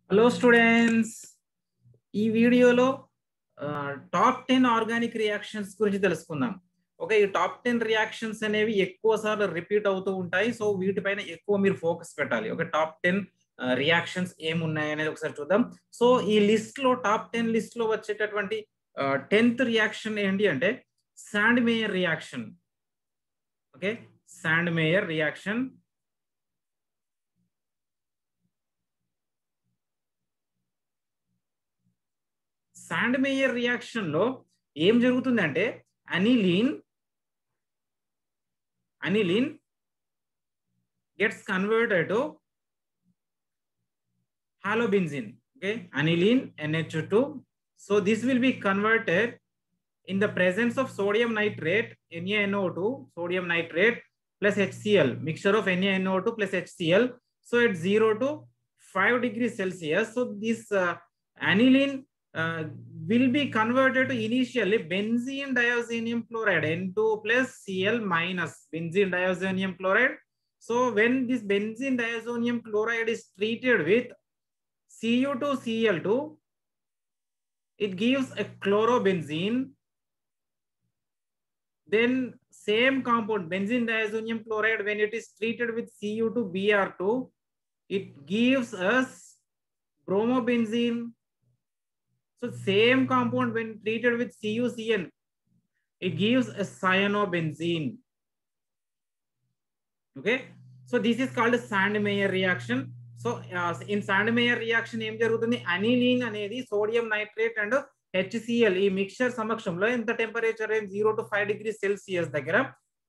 Hello students, ఈ వీడియోలో top 10 organic reactions గురించి తెలుసుకుందాం. ఓకే, ఈ టాప్ 10 రియాక్షన్స్ అనేవి ఎక్కువ సార్లు రిపీట్ అవుతూ ఉంటాయి. సో వీటిపైన ఎక్కువ మీరు ఫోకస్ పెట్టాలి. ఓకే, టాప్ 10 రియాక్షన్స్ ఏమున్నాయి అనేది ఒకసారి చూద్దాం. సో ఈ లిస్ట్ లో టాప్ 10 లిస్ట్ లో వచ్చేటటువంటి 10th రియాక్షన్ ఏంటి అంటే sand mayor reaction. Okay, sand mayor reaction. Sand mayor reaction లో ఏం జరుగుతుందంటే అనిలీన్ gets converted to halobenzene. Okay, aniline NH2. So this will be converted in the presence of sodium nitrate NaNO2, sodium nitrate plus HCl, mixture of NaNO2 plus HCl. So at 0 to 5 degrees Celsius, so this aniline will be converted to initially benzene diazonium chloride N2 plus Cl minus benzene diazonium chloride. So when this benzene diazonium chloride is treated with Cu2Cl2, it gives a chlorobenzene. Then same compound benzene diazonium chloride, when it is treated with Cu2Br2, it gives us bromobenzene. So same compound when treated with CuCN, it gives a cyanobenzene. Okay, so this is called a Sandmeyer reaction. So in Sandmeyer reaction em jarugutundi, aniline anedi sodium nitrate and HCl ఈ mixture సమక్షంలో ఎంత temperature 0 to 5 degrees Celsius దగ్గర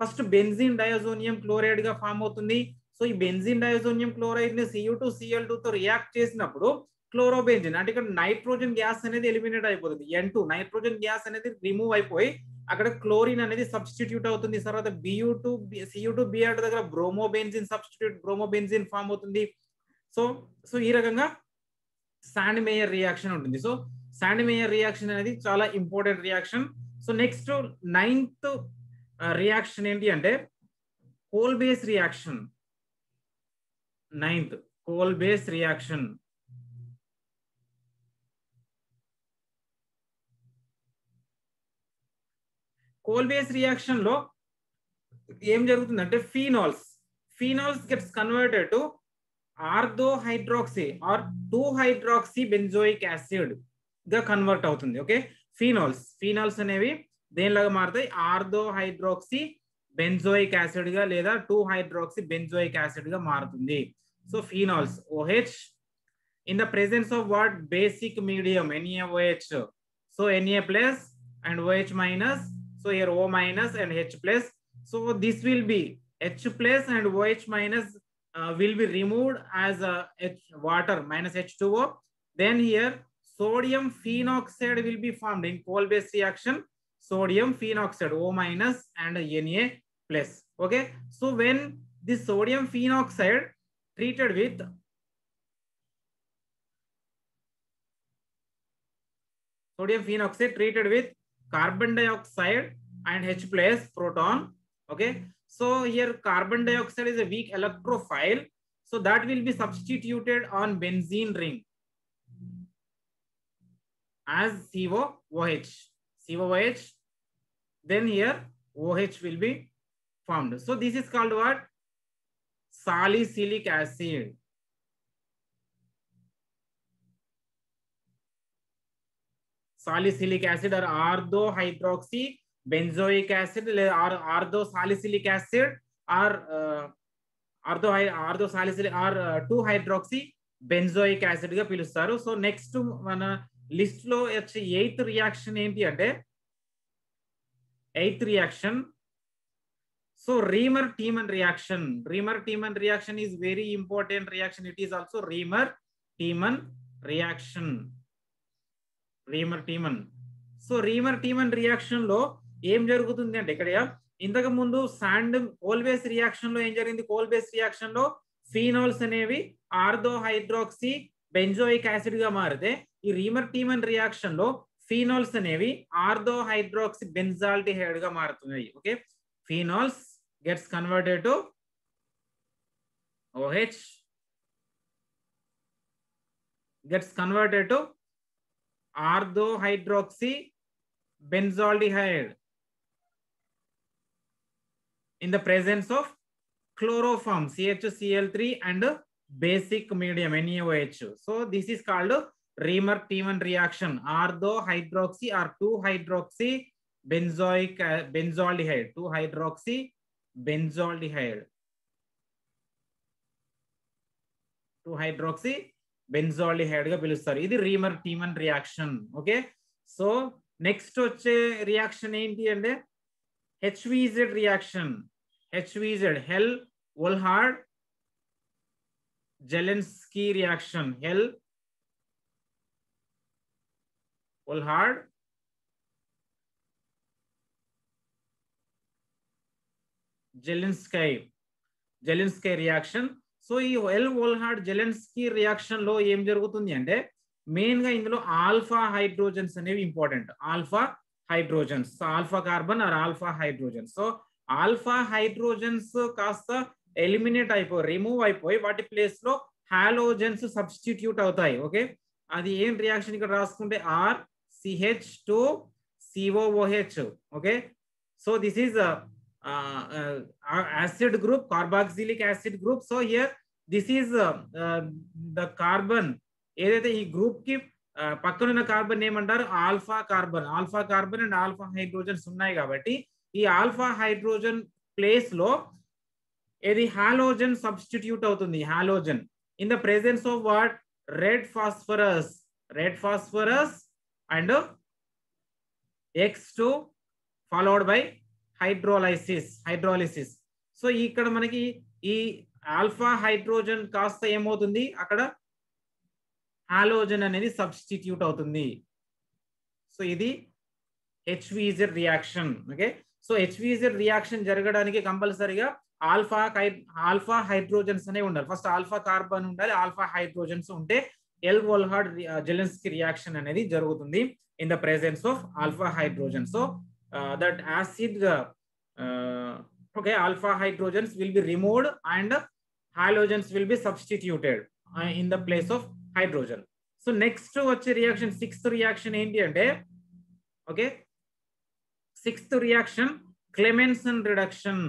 first benzene diazonium chloride గా form అవుతుంది. So ఈ benzene diazonium chloride ని Cu2Cl2 తో react చేసినప్పుడు క్లోరోబెంజిన్ అంటే ఇక్కడ నైట్రోజన్ గ్యాస్ అనేది ఎలిమినేట్ అయిపోతుంది. N2 నైట్రోజన్ గ్యాస్ అనేది రిమూవ్ అయిపోయి అక్కడ క్లోరిన్ అనేది సబ్స్టిట్యూట్ అవుతుంది. తర్వాత Cu2Br2 దగ్గర బ్రోమోబెంజిన్ సబ్స్టిట్యూట్ బ్రోమోబెంజిన్ ఫామ్ అవుతుంది. సో ఈ రకంగా శాండ్ మేయర్ రియాక్షన్ ఉంటుంది. సో శాండ్ మేయర్ రియాక్షన్ అనేది చాలా important reaction. So next 9th reaction ఏంటి అంటే Kolbe's reaction. 9th Kolbe's reaction. Kolbe's reaction లో ఏం జరుగుతుందంటే phenols gets converted to orthohydroxy or 2-hydroxy benzoic acid గా convert అవుతుంది. ఓకే, ఫీనాల్స్ అనేవి దేనిలాగా మారుతాయి, ఆర్థోహైడ్రాక్సీ బెంజోయిక్ యాసిడ్ గా లేదా 2-hydroxy benzoic acid గా మారుతుంది. So phenols OH in the presence of what basic medium NaOH. So Na plus and OH minus. So here O minus and H plus. So this will be H plus and OH minus will be removed as water minus H2O. Then here sodium phenoxide will be formed in coal base reaction. Sodium phenoxide O minus and Na plus. Okay, so when this sodium phenoxide treated with carbon dioxide and H plus proton. Okay, so here carbon dioxide is a weak electrophile, so that will be substituted on benzene ring as COOH. Then here OH will be formed. So this is called what, salicylic acid. Salicylic acid or ortho-hydroxy benzoic acid or ortho-salicylic acid or ortho-salicylic or 2-hydroxy benzoic acid గా పిలుస్తారు. So next మన list లో వచ్చే 8th reaction ఏంటి అంటే 8th reaction. So Reamer-Tiemann reaction is very important reaction. It is also Reamer-Tiemann reaction. So Reamer-Tiemann reaction లో ఏం జరుగుతుంది అంటే ఇక్కడ ఇంతకు ముందు కోల్ బేస్ రియాక్షన్ లో ఏం జరిగింది, కోల్ బేస్ రియాక్షన్ లో ఫీనాల్స్ అనేవి ఆర్థోహైడ్రాక్సీ బెంజోయిక్ యాసిడ్ గా మారితే ఈ Reamer-Tiemann రియాక్షన్ లో ఫీనాల్స్ అనేవి ఆర్థోహైడ్రాక్సీ బెంజాల్డిహైడ్ గా మారుతున్నాయి. Okay, phenols gets converted to OH gets converted to orthohydroxy benzaldehyde in the presence of chloroform CHCl3 and basic medium NaOH. So this is called Reamer T1 reaction, orthohydroxy or 2-hydroxy benzaldehyde, 2-hydroxy benzaldehyde, 2-hydroxy benzaldehyde గా పిలుస్తారు. ఇది Reimer T1 reaction. Okay, so next వచ్చే reaction ఏంటి అంటే HVZ reaction. HVZ హెల్ వోల్హార్డ్ Zelensky reaction. హెల్ వోల్హార్డ్ Zelensky reaction. So ఈ హెల్ వోల్హార్డ్ Zelensky reaction లో ఏం జరుగుతుంది అంటే మెయిన్ గా ఇందులో ఆల్ఫా హైడ్రోజన్స్ అనేవి important. Alpha hydrogens, alpha carbon or alpha hydrogens. So alpha hydrogens కాస్త ఎలిమినేట్ అయిపోయి, రిమూవ్ అయిపోయి వాటి ప్లేస్ లో హాలోజన్స్ సబ్స్టిట్యూట్ అవుతాయి. ఓకే, అది ఏం రియాక్షన్ ఇక్కడ రాసుకుంటే RCH2COOH. Okay, so this is acid group, carboxylic acid group. So here this is the carbon ఏదైతే ఈ గ్రూప్ కి పక్కన ఉన్న కార్బన్ ఏమంటారు alpha carbon. Alpha carbon and alpha hydrogens ఉన్నాయి కాబట్టి ఈ ఆల్ఫా హైడ్రోజన్ ప్లేస్ లో ఏది హాలోజన్ సబ్స్టిట్యూట్ అవుతుంది. Halogen in the presence of what red phosphorus and X2 followed by hydrolysis. So ఇక్కడ మనకి ఈ ఆల్ఫా హైడ్రోజన్ కాస్త ఏమవుతుంది అక్కడ హాలోజన్ అనేది సబ్స్టిట్యూట్ అవుతుంది. సో ఇది HVZ reaction. Okay, so HVZ reaction జరగడానికి కంపల్సరీగా ఆల్ఫా హైడ్రోజన్స్ అనేవి ఉండాలి. ఫస్ట్ ఆల్ఫా కార్బన్ ఉండాలి, ఆల్ఫా హైడ్రోజన్స్ ఉంటే హెల్ వోల్హార్డ్ జెలెన్స్కీ రియాక్షన్ అనేది జరుగుతుంది in the presence of alpha hydrogen. So that acid okay, alpha hydrogens will be removed and halogens will be substituted in the place of hydrogen. So next వచ్చే reaction, sixth reaction ఏంటి అంటే okay, sixth reaction క్లెమెన్సన్ reduction.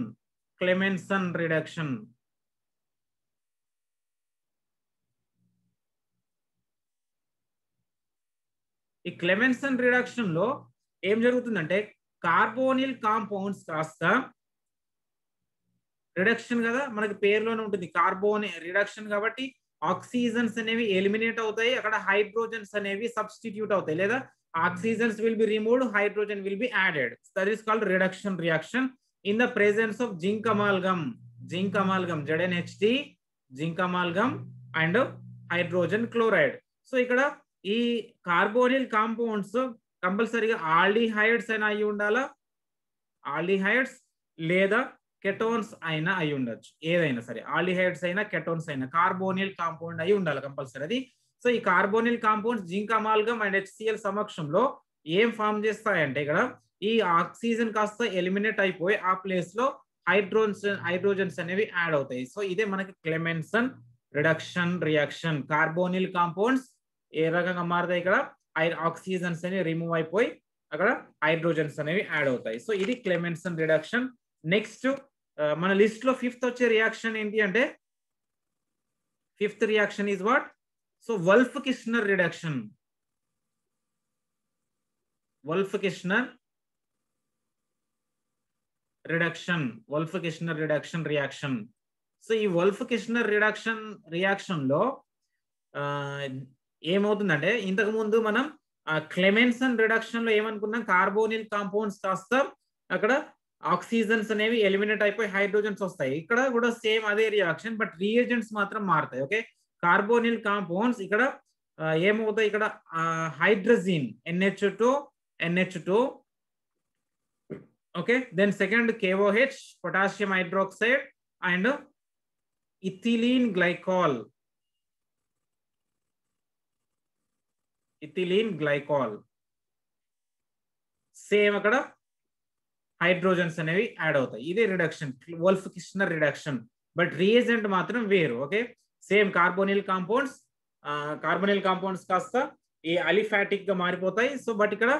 ఈ క్లెమెన్సన్ reduction లో ఏం జరుగుతుందంటే carbonyl compounds కాస్త reduction కదా, మనకి పేరులోనే ఉంటుంది కార్బోన్ రిడక్షన్ కాబట్టి ఆక్సిజన్స్ అనేవి ఎలిమినేట్ అవుతాయి, అక్కడ హైడ్రోజన్స్ అనేవి సబ్స్టిట్యూట్ అవుతాయి, లేదా oxygens will be removed, hydrogen will be added. That is called reduction reaction in the presence of zinc amalgam ZnHD, zinc amalgam and hydrogen chloride. So ఇక్కడ ఈ carbonyl compounds కంపల్సరీగా aldehydes అయినా అయి ఉండాలా, aldehydes లేదా ketones అయినా అయి ఉండొచ్చు, ఏదైనా సరే ఆల్డిహైడ్స్ అయినా కెటోన్స్ అయినా కార్బోనిల్ కాంపౌండ్ అయి ఉండాలి కంపల్సరీ అది. సో ఈ carbonyl compounds zinc amalgam and HCl సమక్షంలో ఏం ఫామ్ చేస్తాయంటే ఇక్కడ ఈ ఆక్సిజన్ కాస్త ఎలిమినేట్ అయిపోయి ఆ ప్లేస్ లో హైడ్రోజన్స్ అనేవి యాడ్ అవుతాయి. సో ఇదే మనకి క్లెమెన్సన్ రిడక్షన్ రియాక్షన్. కార్బోనిల్ కాంపౌండ్స్ ఏ రకంగా మారుతాయి, ఇక్కడ ఆక్సిజన్స్ అనేవి రిమూవ్ అయిపోయి అక్కడ హైడ్రోజన్స్ అనేవి యాడ్ అవుతాయి. సో ఇది క్లెమెన్సన్ రిడక్షన్. నెక్స్ట్ మన లిస్ట్ లో ఫిఫ్త్ వచ్చే రియాక్షన్ ఏంటి అంటే fifth reaction is what, so Wolff Kishner reduction reaction. So ఈ వోల్ఫ్-కిష్నర్ రియాక్షన్ లో ఏమవుతుందంటే ఇంతకు ముందు మనం క్లెమెన్సన్ రిడక్షన్ లో ఏమనుకున్నాం, కార్బోనిల్ కాంపౌండ్స్ కాస్త అక్కడ ఆక్సిజన్స్ అనేవి ఎలిమినేట్ అయిపోయి హైడ్రోజన్స్ వస్తాయి. ఇక్కడ కూడా సేమ్ అదే రియాక్షన్, బట్ రియేజెంట్స్ మాత్రం మారుతాయి. ఓకే, కార్బోనిల్ కాంపౌండ్స్ ఇక్కడ ఏమవుతాయి, ఇక్కడ hydrazine NH2 okay, then second KOH potassium hydroxide and ethylene glycol same అక్కడ హైడ్రోజన్స్ అనేవి యాడ్ అవుతాయి. ఇదే reduction Wolff Kishner reduction, but reagent మాత్రం వేరు. Okay, same carbonyl compounds carbonyl compounds కాస్త ఈ అలిఫాటిక్ గా మారిపోతాయి. సో బట్ ఇక్కడ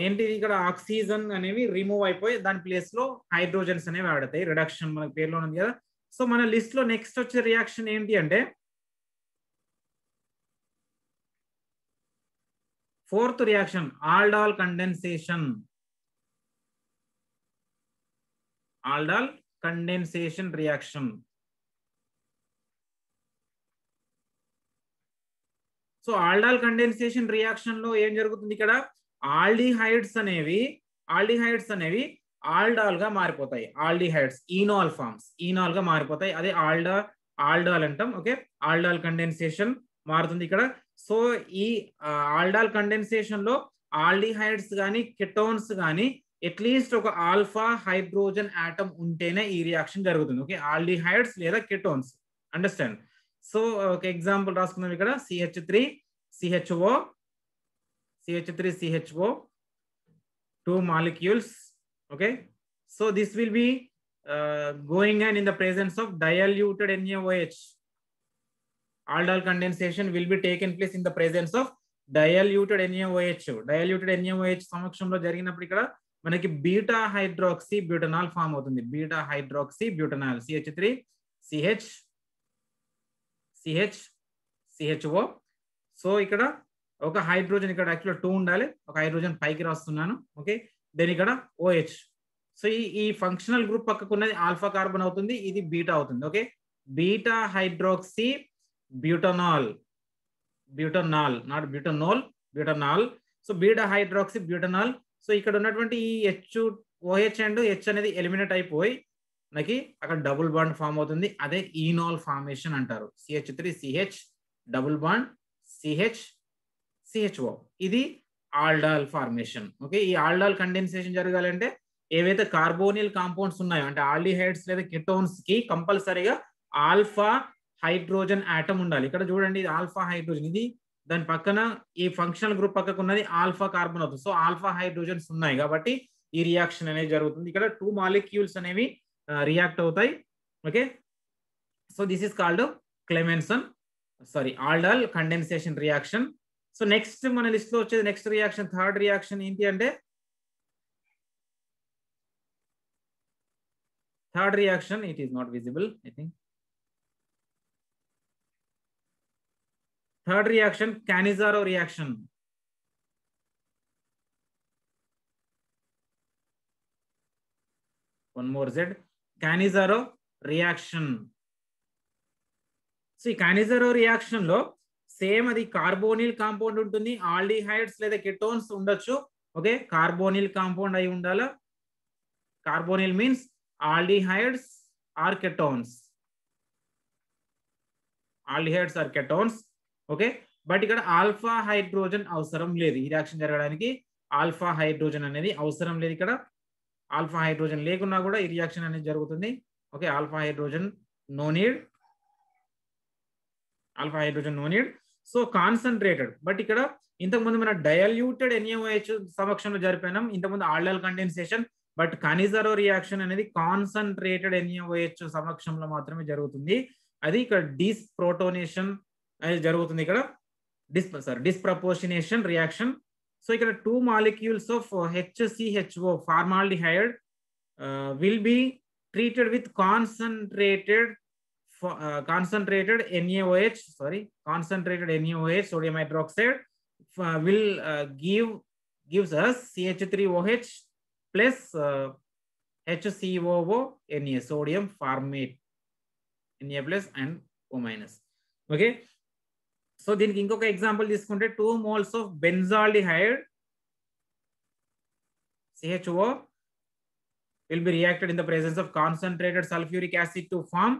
ఏంటి, ఇక్కడ ఆక్సిజన్ అనేవి రిమూవ్ అయిపోయి దాని ప్లేస్ లో హైడ్రోజన్స్ అనేవి ఆడతాయి. రిడక్షన్ మనకి పేరులో ఉంది కదా. సో మన లిస్ట్ లో నెక్స్ట్ వచ్చే రియాక్షన్ ఏంటి అంటే fourth reaction aldol condensation. Aldol condensation reaction. So aldol condensation reaction లో ఏం జరుగుతుంది, ఇక్కడ ఆల్డిహైడ్స్ అనేవి ఆల్డాల్ గా మారిపోతాయి. ఆల్డిహైడ్స్ ఈనాల్ ఫార్మ్స్, ఈనాల్ గా మారిపోతాయి. అదే ఆల్డాల్ అంటాం. ఓకే, ఆల్డాల్ కండెన్సేషన్ మారుతుంది ఇక్కడ. సో ఈ ఆల్డాల్ కండెన్సేషన్ లో ఆల్డిహైడ్స్ కానీ కెటోన్స్ కానీ అట్లీస్ట్ ఒక ఆల్ఫా హైడ్రోజన్ ఆటమ్ ఉంటేనే ఈ రియాక్షన్ జరుగుతుంది. ఓకే, ఆల్డిహైడ్స్ లేదా కెటోన్స్. అండర్స్టాండ్? సో ఒక ఎగ్జాంపుల్ రాసుకుందాం ఇక్కడ. CH3CHO 2 molecules. Okay, so this will be going on in the presence of diluted NaOH. Aldol condensation will be taken place in the presence of diluted NaOH. Diluted NaOH సమక్షంలో జరిగినప్పుడు ఇక్కడ మనకి beta hydroxy butanol form అవుతుంది. Beta hydroxy butanol CH3CHCHO. So ఇక్కడ ఒక hydrogen, ఇక్కడ actual 2 ఉండాలి, ఒక హైడ్రోజన్ పైకి రాస్తున్నాను. ఓకే, దెన్ ఇక్కడ OH. సో ఈ ఫంక్షనల్ గ్రూప్ పక్కకు ఉన్నది ఆల్ఫా కార్బన్ అవుతుంది, ఇది బీటా అవుతుంది. Okay, beta hydroxy butanol, not butanol, butanol. So beta hydroxy butanol. So ఇక్కడ ఉన్నటువంటి ఈ OH అండ్ H అనేది ఎలిమినేట్ అయిపోయి మనకి అక్కడ డబుల్ బాండ్ ఫామ్ అవుతుంది. అదే ఈనాల్ ఫార్మేషన్ అంటారు. CH3CH double bond CHCHO. ఇది ఆల్డాల్ ఫార్మేషన్. ఓకే, ఈ ఆల్డాల్ కండెన్సేషన్ జరగాలంటే ఏవైతే కార్బోనిల్ కాంపౌండ్స్ ఉన్నాయో అంటే ఆల్డిహైడ్స్ లేదా కెటోన్స్ కి కంపల్సరీగా ఆల్ఫా హైడ్రోజన్ ఆటమ్ ఉండాలి. ఇక్కడ చూడండి, ఇది ఆల్ఫా హైడ్రోజన్, ఇది దాని పక్కన ఈ ఫంక్షనల్ గ్రూప్ పక్కకు ఉన్నది ఆల్ఫా కార్బన్ అవుతుంది. సో ఆల్ఫా హైడ్రోజన్స్ ఉన్నాయి కాబట్టి ఈ రియాక్షన్ అనేది జరుగుతుంది. ఇక్కడ 2 మాలిక్యూల్స్ అనేవి రియాక్ట్ అవుతాయి. Okay, so this is called aldol condensation reaction. So next మన లిస్ట్ లో వచ్చేది నెక్స్ట్ రియాక్షన్, థర్డ్ రియాక్షన్ ఏంటి అంటే third reaction, it is not visible I think. Third reaction Cannizzaro reaction. one more Z, Cannizzaro reaction. So ఈ Cannizzaro reaction లో same అది carbonyl compound ఉంటుంది, aldehydes లేదా కెటోన్స్ ఉండొచ్చు. ఓకే, కార్బోనిల్ కాంపౌండ్ అయి ఉండాలా. Carbonyl means aldehydes or ketones, aldehydes or ketones. Okay, but ఇక్కడ alpha hydrogen అవసరం లేదు ఈ రియాక్షన్ జరగడానికి. ఆల్ఫా హైడ్రోజన్ అనేది అవసరం లేదు ఇక్కడ. ఆల్ఫా హైడ్రోజన్ లేకున్నా కూడా ఈ రియాక్షన్ అనేది జరుగుతుంది. Okay, alpha hydrogen no need. So concentrated, but ఇక్కడ ఇంతకుముందు మన డైల్యూటెడ్ NaOH సమక్షంలో జరిపినాం ఇంతకుముందు aldol condensation. But Cannizzaro reaction అనేది కాన్సన్ట్రేటెడ్ NaOH సమక్షంలో మాత్రమే జరుగుతుంది. అది ఇక్కడ డిస్ప్రోటోనేషన్ అనేది జరుగుతుంది. ఇక్కడ డిస్ప్రపోర్షనేషన్ రియాక్షన్. సో ఇక్కడ 2 molecules of HCHO formaldehyde will be treated with concentrated NaOH, sodium hydroxide will gives us CH3OH plus HCOO Na, sodium formate Na plus and O minus. Okay, so దీనికి ఇంకొక ఎగ్జాంపుల్ తీసుకుంటే 2 moles of benzaldehyde CHO will be reacted in the presence of concentrated sulfuric acid to form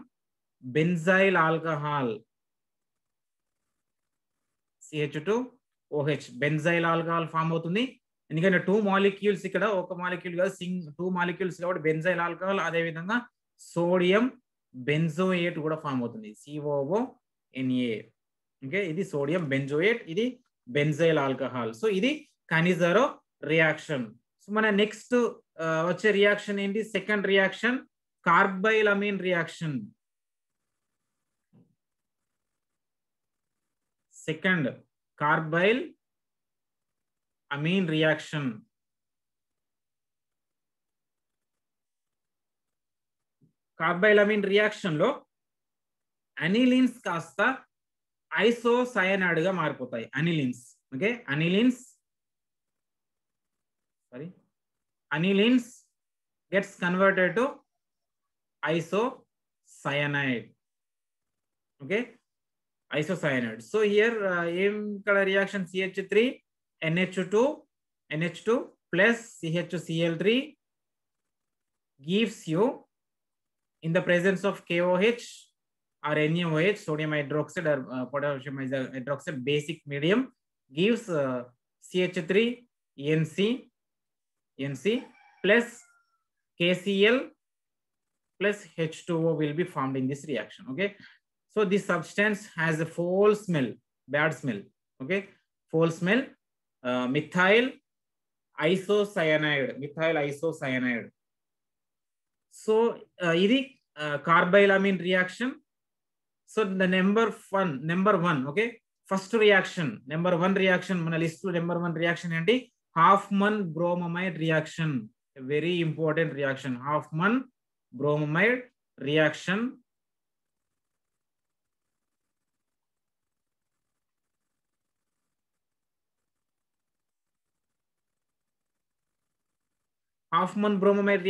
benzyl alcohol CH2OH. Benzyl alcohol form అవుతుంది. ఎందుకంటే 2 molecules ఇక్కడ ఒక molecule కాదు, 2 molecules కాబట్టి benzyl alcohol. అదే విధంగా సోడియం బెంజోయేట్ కూడా ఫామ్ అవుతుంది, COONA. ఓకే, ఇది సోడియం బెంజోయేట్, ఇది బెంజైల్ ఆల్కహాల్. సో ఇది Cannizzaro రియాక్షన్. సో మన నెక్స్ట్ వచ్చే రియాక్షన్ ఏంటి, second reaction carbylamine reaction. second carbyl amine reaction. Carbylamine reaction లో అనిలిన్స్ కాస్త ఐసోసయనైడ్ గా మారిపోతాయి. Anilines, okay, anilines gets converted to isocyanide. Okay, isocyanide. So here ఏం ఇక్కడ reaction CH3 NH2 plus CH2Cl3 gives you in the presence of KOH or NaOH, sodium hydroxide or potassium hydroxide basic medium, gives CH3 NC plus KCl plus H2O will be formed in this reaction. Okay, so this substance has a foul smell, bad smell. Okay, foul smell, methyl isocyanide. So ఇది carbylamine reaction. So the number one okay, first reaction number 1 reaction మన list number 1 reaction ఏంటి? Hofmann bromamide reaction. Very important reaction, Hofmann bromamide reaction. Hofmann bromamide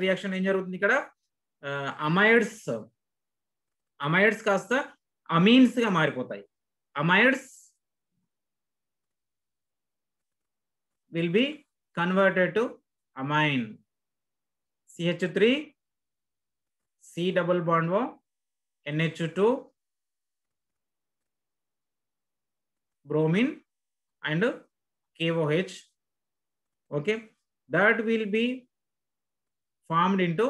reaction ఏం జరుగుతుంది ఇక్కడ? Amides కాస్త amines గా మారిపోతాయి. Amides will be converted to amine. CH3 C double bond O NH2 bromine and KOH. Okay, that will be formed into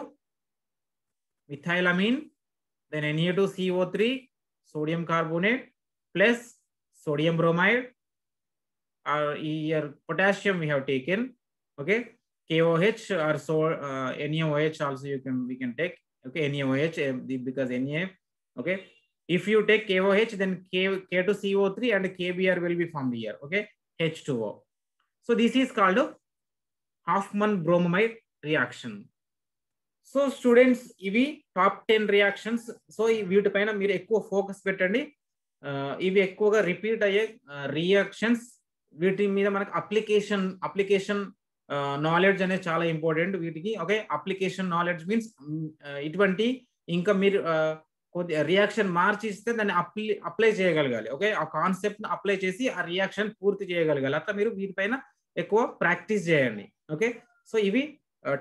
methylamine, then Na2CO3 sodium carbonate plus sodium bromide, here potassium we have taken. Okay, KOH or NaOH also we can take. Okay, NaOH because Na. Okay, if you take KOH then K2CO3 and KBr will be formed here. Okay, H2O. So this is called Hofmann bromamide reaction. So students ఇవి top 10 reactions. So వీటిపైన మీరు ఎక్కువ focus పెట్టండి. ఇవి ఎక్కువగా repeat అయ్యే reactions. వీటి మీద మనకు అప్లికేషన్ నాలెడ్జ్ అనేది చాలా ఇంపార్టెంట్ వీటికి. ఓకే, అప్లికేషన్ నాలెడ్జ్ మీన్స్ ఇటువంటి ఇంకా మీరు కొద్ది రియాక్షన్ మార్చి ఇస్తే దాన్ని అప్లై చేయగలగాలి. ఓకే, ఆ కాన్సెప్ట్ అప్లై చేసి ఆ రియాక్షన్ పూర్తి చేయగలగాలి. అట్లా మీరు వీటిపైన ఎక్కువ ప్రాక్టీస్ చేయండి. ఓకే, సో ఇవి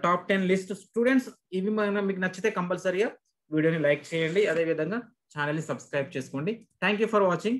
టాప్ 10 లిస్ట్. స్టూడెంట్స్ ఇవి మీకు నచ్చితే కంపల్సరీగా వీడియోని లైక్ చేయండి, అదేవిధంగా ఛానల్ని సబ్స్క్రైబ్ చేసుకోండి. Thank you for watching.